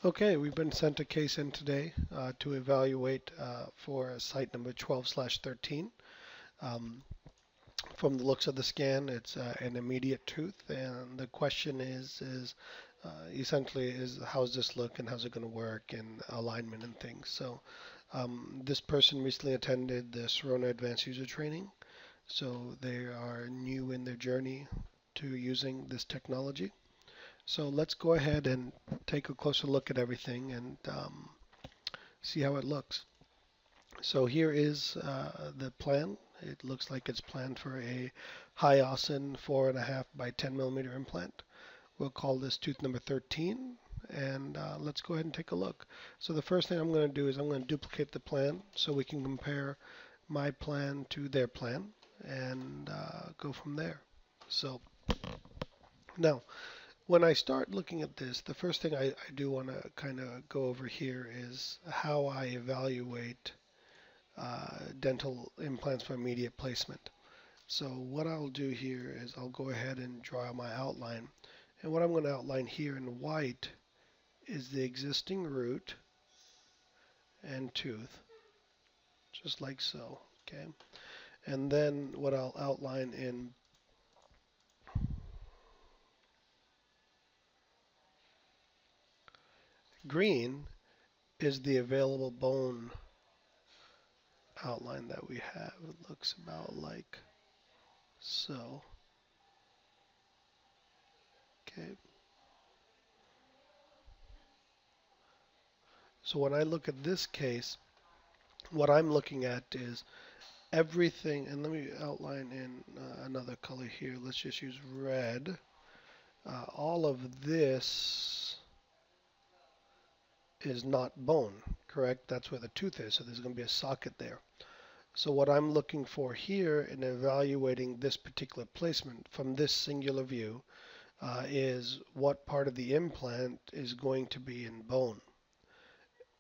Okay, we've been sent a case in today to evaluate for site number 12/13. Um, from the looks of the scan, it's an immediate tooth, and the question is essentially is how's this look and how's it going to work and alignment and things. So this person recently attended the Sirona Advanced User Training, so they are new in their journey to using this technology. So let's go ahead and take a closer look at everything and see how it looks. So here is the plan. It looks like it's planned for a high Austen 4.5 by 10 millimeter implant. We'll call this tooth number 13 and let's go ahead and take a look. So the first thing I'm going to do is I'm going to duplicate the plan so we can compare my plan to their plan and go from there. So now when I start looking at this, the first thing I do want to kind of go over here is how I evaluate dental implants for immediate placement. So what I'll do here is I'll go ahead and draw my outline. And what I'm going to outline here in white is the existing root and tooth, just like so. Okay. And then what I'll outline in green is the available bone outline that we have. It looks about like so. Okay. So when I look at this case, what I'm looking at is everything, and let me outline in another color here. Let's just use red. All of this is not bone, correct? That's where the tooth is, so there's going to be a socket there. So what I'm looking for here in evaluating this particular placement from this singular view is what part of the implant is going to be in bone.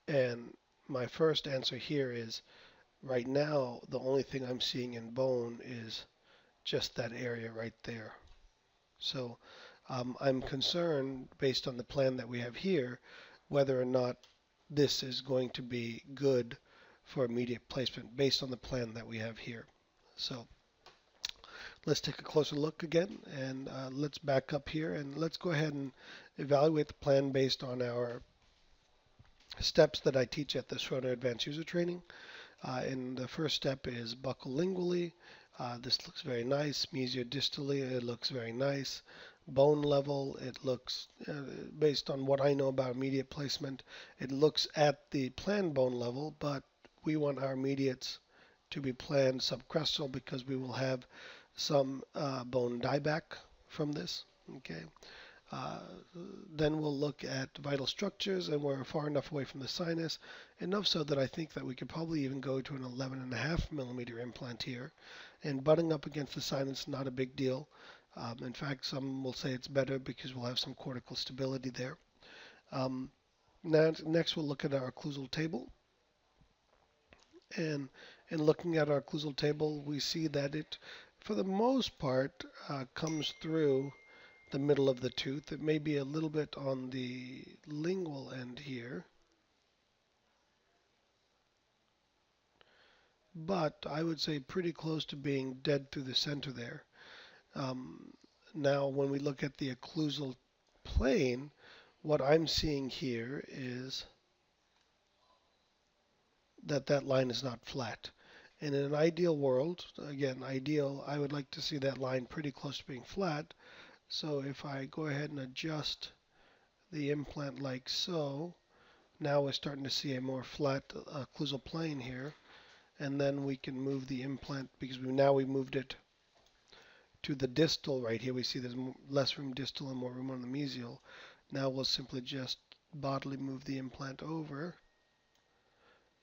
And my first answer here is right now the only thing I'm seeing in bone is just that area right there. So I'm concerned based on the plan that we have here whether or not this is going to be good for immediate placement based on the plan that we have here. So let's take a closer look again and let's back up here and let's go ahead and evaluate the plan based on our steps that I teach at the Schroeder Advanced User Training. And the first step is buccal lingually. This looks very nice. Mesiodistally, it looks very nice. Bone level, it looks, based on what I know about immediate placement, it looks at the planned bone level, but we want our immediates to be planned subcrestal because we will have some bone dieback from this. Okay. Uh, then we'll look at vital structures, and we're far enough away from the sinus, enough so that I think that we could probably even go to an 11.5 millimeter implant here. And butting up against the sinus, not a big deal. In fact, some will say it's better because we'll have some cortical stability there. Next, we'll look at our occlusal table. And in looking at our occlusal table, we see that it, for the most part, comes through the middle of the tooth. It may be a little bit on the lingual end here, but I would say pretty close to being dead through the center there. Now, when we look at the occlusal plane, what I'm seeing here is that that line is not flat. And in an ideal world, again, ideal, I would like to see that line pretty close to being flat. So if I go ahead and adjust the implant like so, now we're starting to see a more flat occlusal plane here. And then we can move the implant because we moved it to the distal right here. We see there's less room distal and more room on the mesial. Now we'll simply just bodily move the implant over.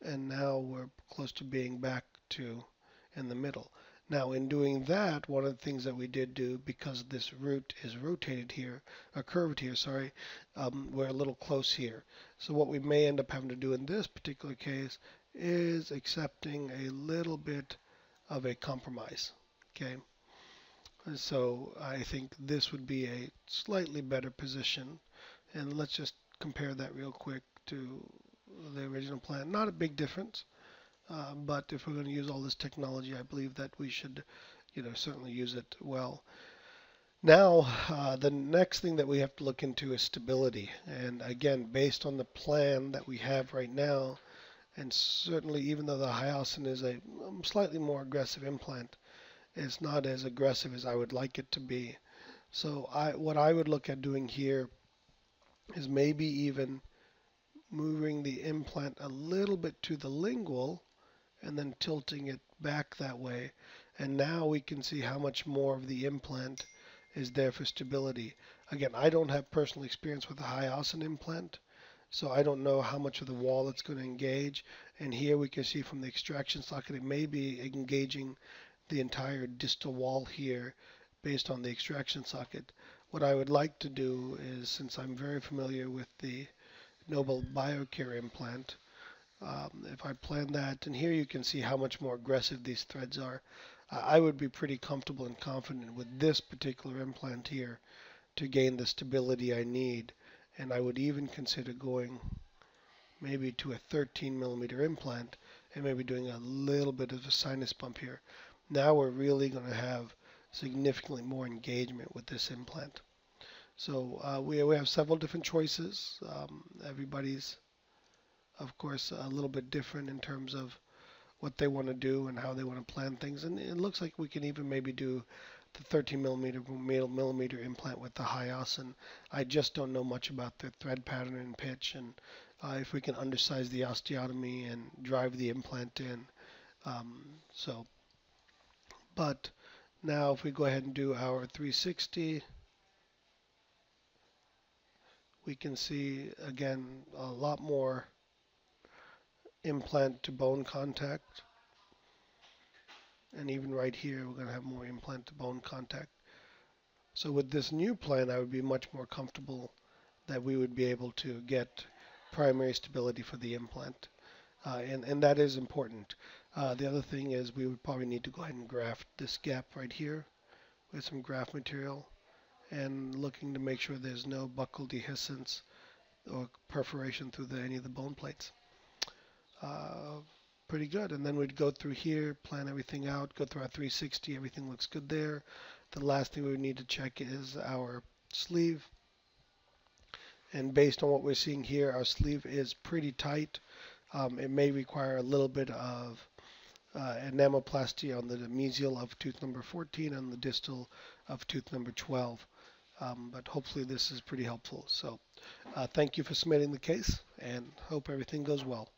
And now we're close to being back to in the middle. Now, in doing that, one of the things that we did do, because this root is rotated here, curved here, sorry, we're a little close here. So what we may end up having to do in this particular case is accepting a little bit of a compromise. Okay, so I think this would be a slightly better position. And let's just compare that real quick to the original plan. Not a big difference, but if we're going to use all this technology, I believe that we should, certainly use it well. Now, the next thing that we have to look into is stability. And again, based on the plan that we have right now, and certainly even though the hyoscine is a slightly more aggressive implant, it's not as aggressive as I would like it to be. So what I would look at doing here is maybe even moving the implant a little bit to the lingual and then tilting it back that way. And now we can see how much more of the implant is there for stability. Again, I don't have personal experience with a hyoscine implant, so I don't know how much of the wall it's going to engage. And here we can see from the extraction socket, it may be engaging the entire distal wall here based on the extraction socket. What I would like to do is, since I'm very familiar with the Nobel BioCare implant, if I plan that, and here you can see how much more aggressive these threads are, I would be pretty comfortable and confident with this particular implant here to gain the stability I need. And I would even consider going maybe to a 13 millimeter implant and maybe doing a little bit of a sinus bump here. Now we're really going to have significantly more engagement with this implant. So we have several different choices. Everybody's, of course, a little bit different in terms of what they want to do and how they want to plan things. And it looks like we can even maybe do the 13 millimeter implant with the hyoscine. I just don't know much about the thread pattern and pitch, and if we can undersize the osteotomy and drive the implant in. So, but now if we go ahead and do our 360, we can see again a lot more implant to bone contact. And even right here, we're going to have more implant to bone contact. So with this new plan, I would be much more comfortable that we would be able to get primary stability for the implant. And that is important. The other thing is we would probably need to go ahead and graft this gap right here with some graft material and looking to make sure there's no buccal dehiscence or perforation through any of the bone plates. Pretty good. And then we'd go through here, plan everything out, go through our 360, everything looks good there. The last thing we would need to check is our sleeve. And based on what we're seeing here, our sleeve is pretty tight. It may require a little bit of enameloplasty on the mesial of tooth number 14 and the distal of tooth number 12. But hopefully this is pretty helpful. So thank you for submitting the case and hope everything goes well.